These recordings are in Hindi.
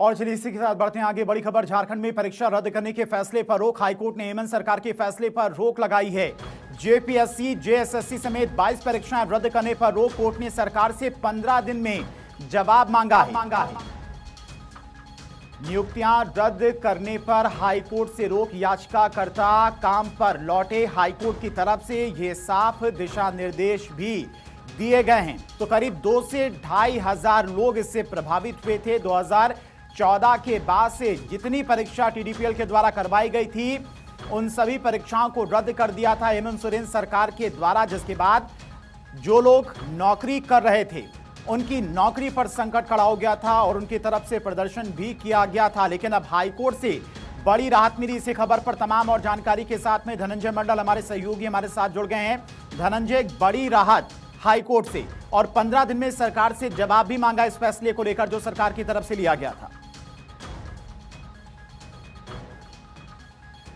और चलिए इसी के साथ बढ़ते हैं आगे। बड़ी खबर, झारखंड में परीक्षा रद्द करने के फैसले पर रोक। हाईकोर्ट ने हेमंत सरकार के फैसले पर रोक लगाई है। जेपीएससी, जेएसएससी समेत 22 परीक्षाएं रद्द करने पर रोक। कोर्ट ने सरकार से 15 दिन में जवाब मांगा है। नियुक्तियां रद्द करने पर हाईकोर्ट से रोक। याचिकाकर्ता काम पर लौटे। हाईकोर्ट की तरफ से यह साफ दिशा निर्देश भी दिए गए हैं। तो करीब 2 से 2.5 हजार लोग इससे प्रभावित हुए थे। 2014 के बाद से जितनी परीक्षा टीडीपीएल के द्वारा करवाई गई थी, उन सभी परीक्षाओं को रद्द कर दिया था हेमंत सोरेन सरकार के द्वारा, जिसके बाद जो लोग नौकरी कर रहे थे उनकी नौकरी पर संकट खड़ा हो गया था और उनकी तरफ से प्रदर्शन भी किया गया था। लेकिन अब हाईकोर्ट से बड़ी राहत मिली। इसी खबर पर तमाम और जानकारी के साथ में धनंजय मंडल हमारे सहयोगी हमारे साथ जुड़ गए हैं। धनंजय, बड़ी राहत हाईकोर्ट से और 15 दिन में सरकार से जवाब भी मांगा इस फैसले को लेकर जो सरकार की तरफ से लिया गया था।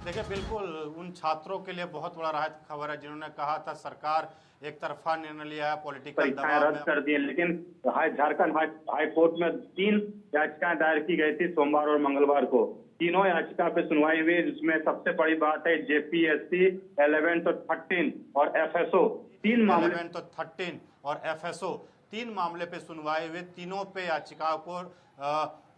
देखिए, बिल्कुल उन छात्रों के लिए बहुत बड़ा राहत खबर है जिन्होंने कहा था सरकार एक तरफा निर्णय लिया है, पॉलिटिकल दबाव रद्द कर दिए। लेकिन झारखंड हाई कोर्ट में 3 याचिकाएं दायर की गई थी सोमवार और मंगलवार को। तीनों याचिका पे सुनवाई हुई, जिसमें सबसे बड़ी बात है जेपीएससी 11th और 13 और एफएसओ 3 मामले 11th और 13 और एफएसओ 3 मामले पे सुनवाई हुई। तीनों पे याचिकाओं को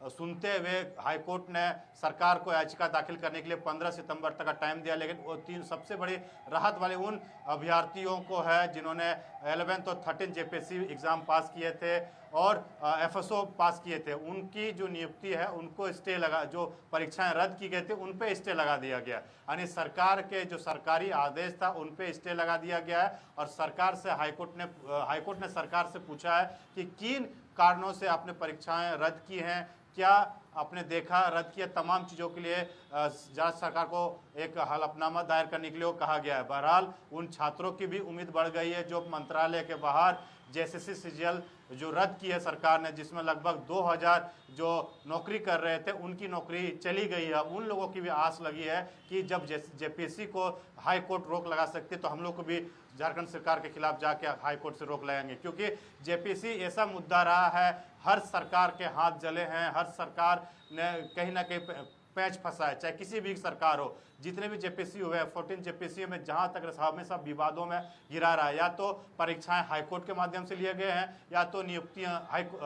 सुनते हुए हाईकोर्ट ने सरकार को याचिका दाखिल करने के लिए 15 सितंबर तक का टाइम दिया। लेकिन वो 3 सबसे बड़ी राहत वाले उन अभ्यर्थियों को है जिन्होंने 11th और 13 जेपीएससी एग्जाम पास किए थे और एफएसओ पास किए थे। उनकी जो नियुक्ति है उनको स्टे लगा, जो परीक्षाएं रद्द की गई थी उन पे स्टे लगा दिया गया। यानी सरकार के जो सरकारी आदेश था उन पे स्टे लगा दिया गया है। और सरकार से हाईकोर्ट ने सरकार से पूछा है कि किन कारणों से आपने परीक्षाएं रद्द की हैं, क्या आपने देखा रद्द किया। तमाम चीज़ों के लिए जांच सरकार को एक हलफनामा दायर करने के लिए कहा गया है। बहरहाल उन छात्रों की भी उम्मीद बढ़ गई है जो मंत्रालय के बाहर जेएसएससी सीजीएल जो रद्द की है सरकार ने, जिसमें लगभग 2000 जो नौकरी कर रहे थे उनकी नौकरी चली गई है। उन लोगों की भी आस लगी है कि जब जेपीएससी को हाई कोर्ट रोक लगा सकती है तो हम लोग को भी झारखंड सरकार के खिलाफ जाके हाई कोर्ट से रोक लगाएंगे। क्योंकि जेपीएससी ऐसा मुद्दा रहा है, हर सरकार के हाथ जले हैं, हर सरकार ने कहीं ना कहीं पैंच फंसा है, चाहे किसी भी सरकार हो। जितने भी जेपीएससी हुए हैं 14 जेपीएससी में जहां तक हमेशा विवादों में गिरा रहा है। या तो परीक्षाएं हाईकोर्ट के माध्यम से लिए गए हैं या तो नियुक्तियां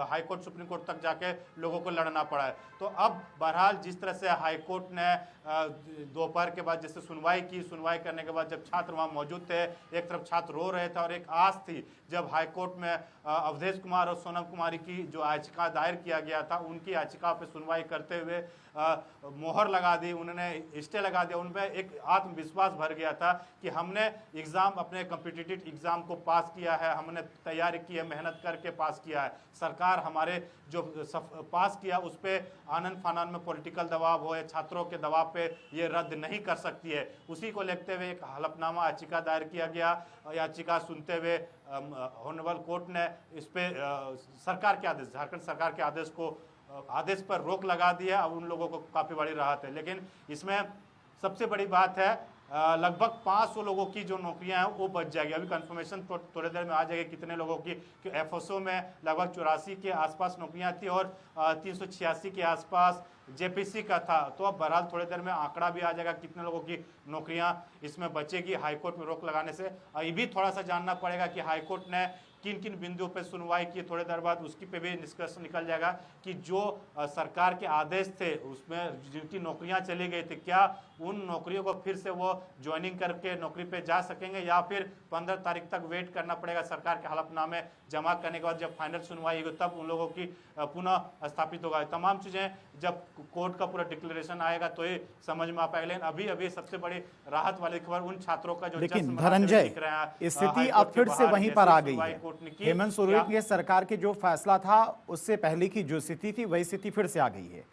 हाईकोर्ट सुप्रीम कोर्ट तक जाके लोगों को लड़ना पड़ा है। तो अब बहरहाल जिस तरह से हाईकोर्ट ने दोपहर के बाद जैसे सुनवाई करने के बाद जब छात्र वहां मौजूद थे, एक तरफ छात्र रो रहे थे और एक आस थी जब हाईकोर्ट में अवधेश कुमार और सोनम कुमारी की जो याचिका दायर किया गया था उनकी याचिका पे सुनवाई करते हुए मोहर लगा दी, उन्होंने स्टे लगा दिया। उनमें एक आत्मविश्वास भर गया था कि हमने एग्जाम, अपने कॉम्पिटिटिव एग्जाम को पास किया है, हमने तैयारी की है, मेहनत करके पास किया है। सरकार हमारे जो पास किया उस पर आनन फानन में पॉलिटिकल दबाव हो या छात्रों के दबाव पे ये रद्द नहीं कर सकती है। उसी को लेते हुए एक हलफनामा याचिका दायर किया गया। याचिका सुनते हुए ऑनरेबल कोर्ट ने इस पे सरकार के आदेश, झारखंड सरकार के आदेश पर रोक लगा दिया। अब उन लोगों को काफ़ी बड़ी राहत है। लेकिन इसमें सबसे बड़ी बात है लगभग 500 लोगों की जो नौकरियां हैं वो बच जाएगी। अभी कंफर्मेशन थोड़ी देर में आ जाएगी कितने लोगों की, कि एफएसओ में लगभग 84 के आसपास नौकरियां थी और 386 के आसपास जेपीएससी का था। तो अब बहरहाल थोड़ी देर में आंकड़ा भी आ जाएगा कितने लोगों की नौकरियां इसमें बचेगी हाईकोर्ट में रोक लगाने से। ये भी थोड़ा सा जानना पड़ेगा कि हाईकोर्ट ने किन किन बिंदुओं पर सुनवाई की। थोड़ी देर बाद उसकी पे भी निष्कर्ष निकल जाएगा कि जो सरकार के आदेश थे उसमें जिनकी नौकरियां चली गई थी, क्या उन नौकरियों को फिर से वो ज्वाइनिंग करके नौकरी पे जा सकेंगे या फिर 15 तारीख तक वेट करना पड़ेगा सरकार के हलफनामे जमा करने के बाद जब फाइनल सुनवाई होगी तब उन लोगों की पुनः स्थापित होगा। तमाम चीज़ें जब कोर्ट का पूरा डिक्लेरेशन आएगा तो ये समझ में आ पाएगा। लेकिन अभी सबसे बड़ी राहत वाली खबर उन छात्रों का जो लेकिन धनंजय, स्थिति अब फिर से वहीं पर आ गई है। हेमंत सोरेन के सरकार के जो फैसला था उससे पहले की जो स्थिति थी वही स्थिति फिर से आ गई है।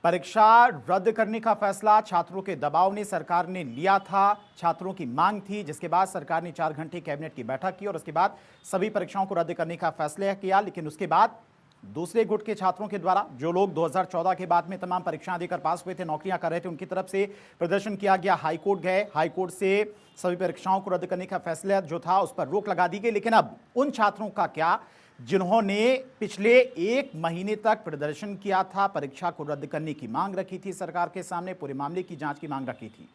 परीक्षा रद्द करने का फैसला छात्रों के दबाव ने सरकार ने लिया था, छात्रों की मांग थी, जिसके बाद सरकार ने 4 घंटे कैबिनेट की बैठक की और उसके बाद सभी परीक्षाओं को रद्द करने का फैसला किया। लेकिन उसके बाद दूसरे गुट के छात्रों के द्वारा जो लोग 2014 के बाद में तमाम परीक्षाएं देकर पास हुए थे, नौकरियां कर रहे थे, उनकी तरफ से प्रदर्शन किया गया। हाईकोर्ट गए, हाईकोर्ट से सभी परीक्षाओं को रद्द करने का फैसला जो था उस पर रोक लगा दी गई। लेकिन अब उन छात्रों का क्या जिन्होंने पिछले 1 महीने तक प्रदर्शन किया था, परीक्षा को रद्द करने की मांग रखी थी सरकार के सामने, पूरे मामले की जांच की मांग रखी थी।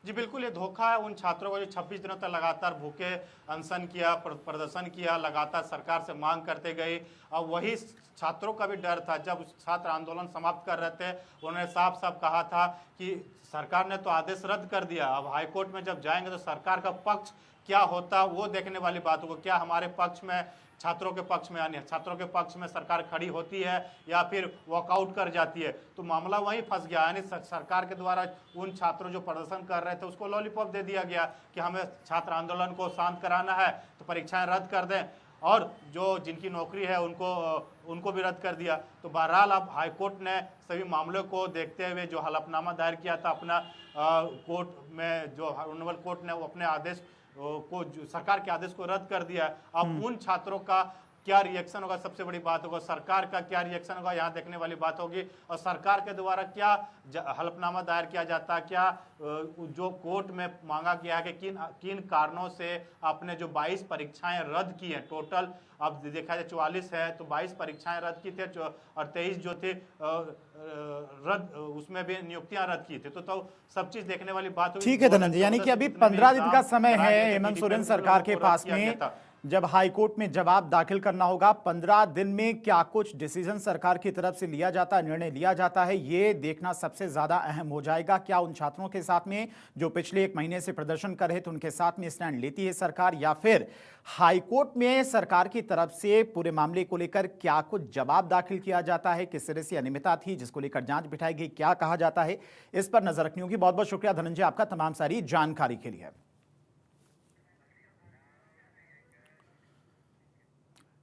जी बिल्कुल, ये धोखा है उन छात्रों को जो 26 दिनों तक लगातार भूखे अनशन किया, प्रदर्शन किया, लगातार सरकार से मांग करते गए। अब वही छात्रों का भी डर था, जब छात्र आंदोलन समाप्त कर रहे थे उन्होंने साफ साफ कहा था कि सरकार ने तो आदेश रद्द कर दिया, अब हाईकोर्ट में जब जाएंगे तो सरकार का पक्ष क्या होता वो देखने वाली बात होगी। क्या हमारे पक्ष में, छात्रों के पक्ष में, यानी छात्रों के पक्ष में सरकार खड़ी होती है या फिर वॉकआउट कर जाती है। तो मामला वहीं फंस गया, यानी सरकार के द्वारा उन छात्रों जो प्रदर्शन कर रहे थे उसको लॉलीपॉप दे दिया गया कि हमें छात्र आंदोलन को शांत कराना है तो परीक्षाएं रद्द कर दें, और जो जिनकी नौकरी है उनको भी रद्द कर दिया। तो बहरहाल अब हाईकोर्ट ने सभी मामलों को देखते हुए जो हलफनामा दायर किया था अपना कोर्ट में, जो ऑनरेबल कोर्ट ने वो अपने आदेश को, सरकार के आदेश को रद्द कर दिया है। अब उन छात्रों का क्या रिएक्शन होगा, सबसे बड़ी बात होगा सरकार का क्या रिएक्शन होगा, यहाँ देखने वाली बात होगी। और सरकार के द्वारा क्या हलफनामा दायर किया जाता है, क्या जो कोर्ट में मांगा गया है कि किन कारणों से आपने जो 22 परीक्षाएं रद्द की हैं, टोटल अब देखा जाए 44 है तो 22 परीक्षाएं रद्द की थी और 23 जो थे रद्द, उसमें भी नियुक्तियां रद्द की थी। तो सब चीज देखने वाली बात होगी। ठीक है धनंजय, यानी कि अभी 15 दिन का समय है हेमंत सोरेन सरकार के पास में, जब हाईकोर्ट में जवाब दाखिल करना होगा। 15 दिन में क्या कुछ डिसीजन सरकार की तरफ से लिया जाता है, निर्णय लिया जाता है, ये देखना सबसे ज्यादा अहम हो जाएगा। क्या उन छात्रों के साथ में जो पिछले 1 महीने से प्रदर्शन कर रहे थे उनके साथ में स्टैंड लेती है सरकार, या फिर हाईकोर्ट में सरकार की तरफ से पूरे मामले को लेकर क्या कुछ जवाब दाखिल किया जाता है, किस तरह से अनियमितता थी जिसको लेकर जांच बिठाई गई, क्या कहा जाता है, इस पर नजर रखनी होगी। बहुत बहुत शुक्रिया धनंजय आपका तमाम सारी जानकारी के लिए।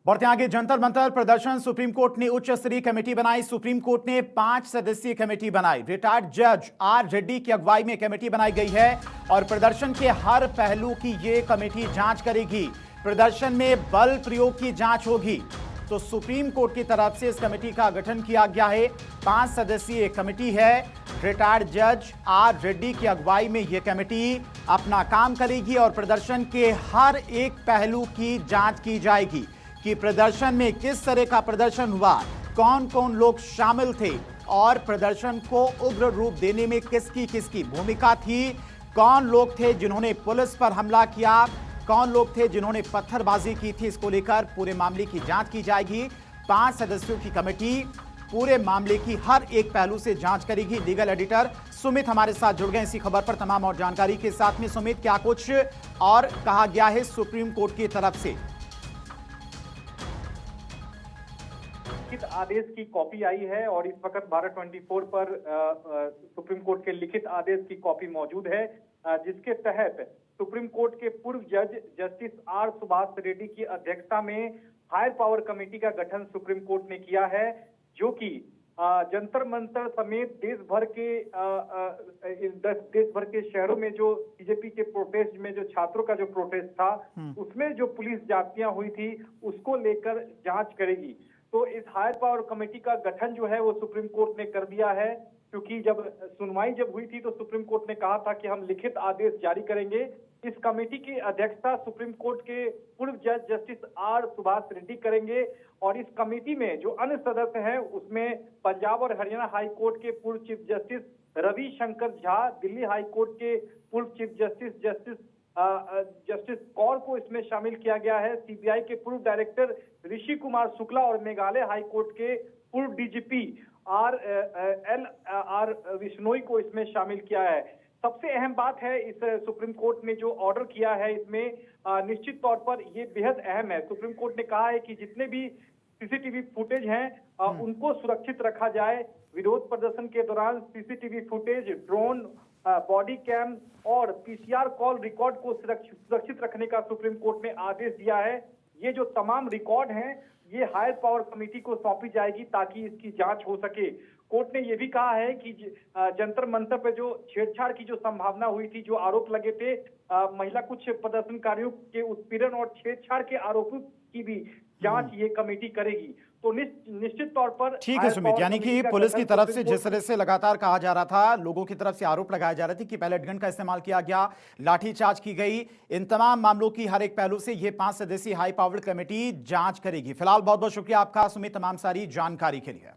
बढ़ते आगे, जंतर मंतर प्रदर्शन, सुप्रीम कोर्ट ने उच्च स्तरीय कमेटी बनाई। सुप्रीम कोर्ट ने 5 सदस्यीय कमेटी बनाई। रिटायर्ड जज आर रेड्डी की अगुवाई में कमेटी बनाई गई है और प्रदर्शन के हर पहलू की ये कमेटी जांच करेगी। प्रदर्शन में बल प्रयोग की जांच होगी। तो सुप्रीम कोर्ट की तरफ से इस कमेटी का गठन किया गया है। 5 सदस्यीय कमेटी है। रिटायर्ड जज आर रेड्डी की अगुवाई में यह कमेटी अपना काम करेगी और प्रदर्शन के हर एक पहलू की जांच की जाएगी कि प्रदर्शन में किस तरह का प्रदर्शन हुआ, कौन कौन लोग शामिल थे और प्रदर्शन को उग्र रूप देने में किसकी भूमिका थी, कौन लोग थे जिन्होंने पुलिस पर हमला किया, कौन लोग थे जिन्होंने पत्थरबाजी की थी। इसको लेकर पूरे मामले की जांच की जाएगी। 5 सदस्यों की कमेटी पूरे मामले की हर एक पहलू से जांच करेगी। लीगल एडिटर सुमित हमारे साथ जुड़ गए इसी खबर पर तमाम और जानकारी के साथ में। सुमित, क्या कुछ और कहा गया है सुप्रीम कोर्ट की तरफ से? लिखित आदेश की कॉपी आई है और इस वक्त भारत 24 पर सुप्रीम कोर्ट के लिखित आदेश की कॉपी मौजूद है, जिसके तहत सुप्रीम कोर्ट के पूर्व जज जस्टिस आर सुभाष रेड्डी की अध्यक्षता में हायर पावर कमेटी का गठन सुप्रीम कोर्ट ने किया है, जो कि जंतर मंतर समेत देश भर के शहरों में जो बीजेपी के प्रोटेस्ट में जो छात्रों का जो प्रोटेस्ट था उसमें जो पुलिस ज्यादतियां हुई थी उसको लेकर जांच करेगी। तो इस हायर पावर कमेटी का गठन जो है वो सुप्रीम कोर्ट ने कर दिया है, क्योंकि जब सुनवाई हुई थी तो सुप्रीम कोर्ट ने कहा था कि हम लिखित आदेश जारी करेंगे। इस कमेटी की अध्यक्षता सुप्रीम कोर्ट के पूर्व जज जस्टिस आर सुभाष रेड्डी करेंगे और इस कमेटी में जो अन्य सदस्य हैं उसमें पंजाब और हरियाणा हाई कोर्ट के पूर्व chief justice Ravi Shankar Jha, Delhi high court के पूर्व चीफ जस्टिस कौर को इसमें शामिल किया गया है। सीबीआई के पूर्व डायरेक्टर ऋषि कुमार शुक्ला और मेघालय हाई कोर्ट के पूर्व डीजीपी आर विश्नोई को इसमें शामिल किया है। सबसे अहम बात है इस सुप्रीम कोर्ट ने जो ऑर्डर किया है इसमें निश्चित तौर पर ये बेहद अहम है। सुप्रीम कोर्ट ने कहा है कि जितने भी सीसीटीवी फुटेज हैं उनको सुरक्षित रखा जाए। विरोध प्रदर्शन के दौरान CCTV footage, drone, body cam और पीसीआर कॉल रिकॉर्ड को सुरक्षित रखने का सुप्रीम कोर्ट ने आदेश दिया है। ये जो तमाम रिकॉर्ड हैं ये हायर पावर कमेटी को सौंपी जाएगी ताकि इसकी जांच हो सके। कोर्ट ने यह भी कहा है कि जंतर मंतर पर जो छेड़छाड़ की जो संभावना हुई थी, जो आरोप लगे थे महिला कुछ प्रदर्शनकारियों के उत्पीड़न और छेड़छाड़ के आरोपों की भी जांच ये कमेटी करेगी। तो निश्चित तौर पर ठीक है सुमित, यानी कि पुलिस की तरफ से जिस तरह से लगातार कहा जा रहा था, लोगों की तरफ से आरोप लगाए जा रहे थे कि पैलेट गन का इस्तेमाल किया गया, लाठीचार्ज की गई, इन तमाम मामलों की हर एक पहलू से ये 5 सदस्यीय हाई पावर्ड कमेटी जांच करेगी। फिलहाल बहुत बहुत शुक्रिया आपका सुमित, तमाम सारी जानकारी के लिए।